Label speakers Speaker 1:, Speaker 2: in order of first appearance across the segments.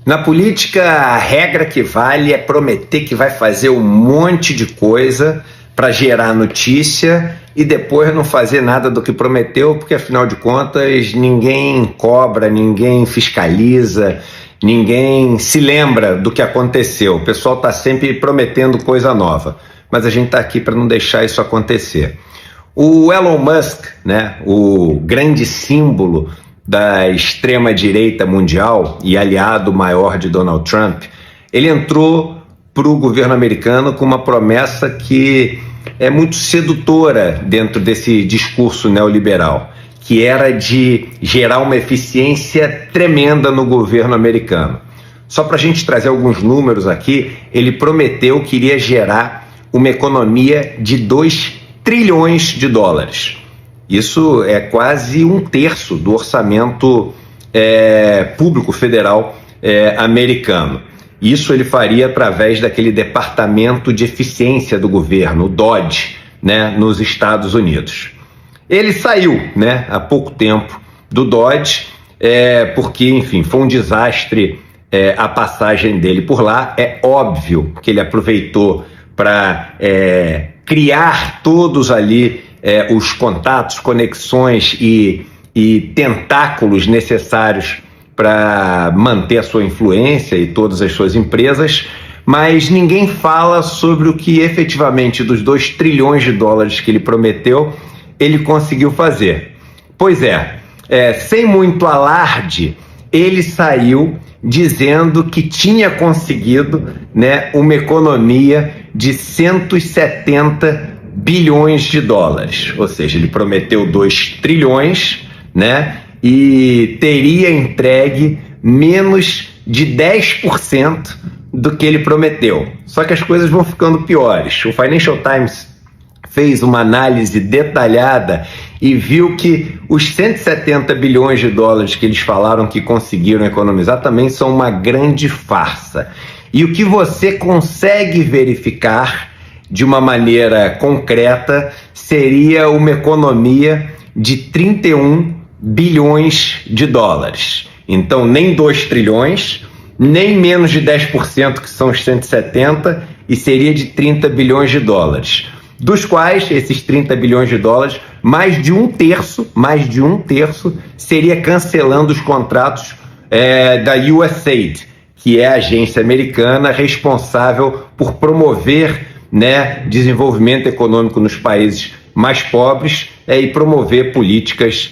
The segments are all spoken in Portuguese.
Speaker 1: Na política, a regra que vale é prometer que vai fazer um monte de coisa para gerar notícia e depois não fazer nada do que prometeu, porque afinal de contas ninguém cobra, ninguém fiscaliza, ninguém se lembra do que aconteceu. O pessoal está sempre prometendo coisa nova, mas a gente está aqui para não deixar isso acontecer. O Elon Musk, né, o grande símbolo da extrema-direita mundial e aliado maior de Donald Trump, ele entrou para o governo americano com uma promessa que é muito sedutora dentro desse discurso neoliberal, que era de gerar uma eficiência tremenda no governo americano. Só para a gente trazer alguns números aqui, ele prometeu que iria gerar uma economia de 2 trilhões de dólares. Isso é quase 1/3 do orçamento público federal americano. Isso ele faria através daquele departamento de eficiência do governo, o DOGE, né, nos Estados Unidos. Ele saiu, né, há pouco tempo do DOGE, porque, enfim, foi um desastre a passagem dele por lá. É óbvio que ele aproveitou para criar todos ali os contatos, conexões e tentáculos necessários para manter a sua influência e todas as suas empresas, mas ninguém fala sobre o que efetivamente dos 2 trilhões de dólares que ele prometeu, ele conseguiu fazer. Pois sem muito alarde, ele saiu dizendo que tinha conseguido, né, uma economia de 170 bilhões de dólares, ou seja, ele prometeu 2 trilhões, né, e teria entregue menos de 10% do que ele prometeu. Só que as coisas vão ficando piores. O Financial Times fez uma análise detalhada e viu que os 170 bilhões de dólares que eles falaram que conseguiram economizar também são uma grande farsa. E o que você consegue verificar de uma maneira concreta seria uma economia de 31 bilhões de dólares. Então, nem 2 trilhões, nem menos de 10%, que são os 170, e seria de 30 bilhões de dólares. Dos quais, esses 30 bilhões de dólares, mais de um terço seria cancelando os contratos da USAID, que é a agência americana responsável por promover, né, desenvolvimento econômico nos países mais pobres e promover políticas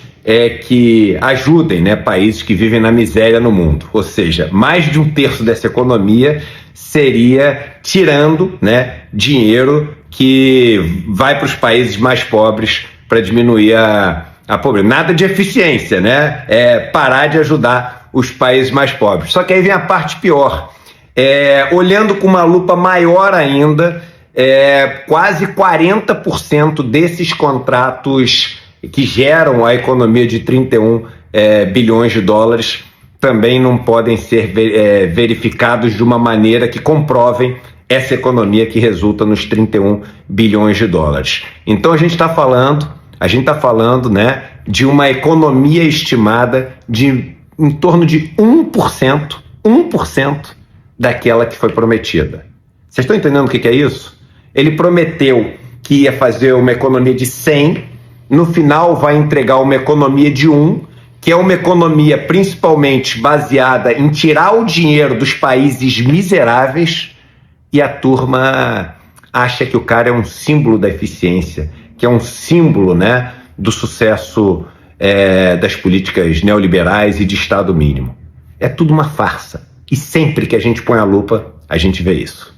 Speaker 1: que ajudem, né, países que vivem na miséria no mundo. Ou seja, mais de um terço dessa economia seria tirando, né, dinheiro que vai para os países mais pobres para diminuir a pobreza. Nada de eficiência, né? Parar de ajudar os países mais pobres. Só que aí vem a parte pior. Olhando com uma lupa maior ainda, quase 40% desses contratos que geram a economia de 31 bilhões de dólares também não podem ser verificados de uma maneira que comprovem essa economia que resulta nos 31 bilhões de dólares. Então a gente está falando, né, de uma economia estimada de em torno de 1% daquela que foi prometida. Vocês estão entendendo o que é isso? Ele prometeu que ia fazer uma economia de 100, no final vai entregar uma economia de 1, que é uma economia principalmente baseada em tirar o dinheiro dos países miseráveis, e a turma acha que o cara é um símbolo da eficiência, que é um símbolo, né, do sucesso das políticas neoliberais e de Estado mínimo. É tudo uma farsa. E sempre que a gente põe a lupa, a gente vê isso.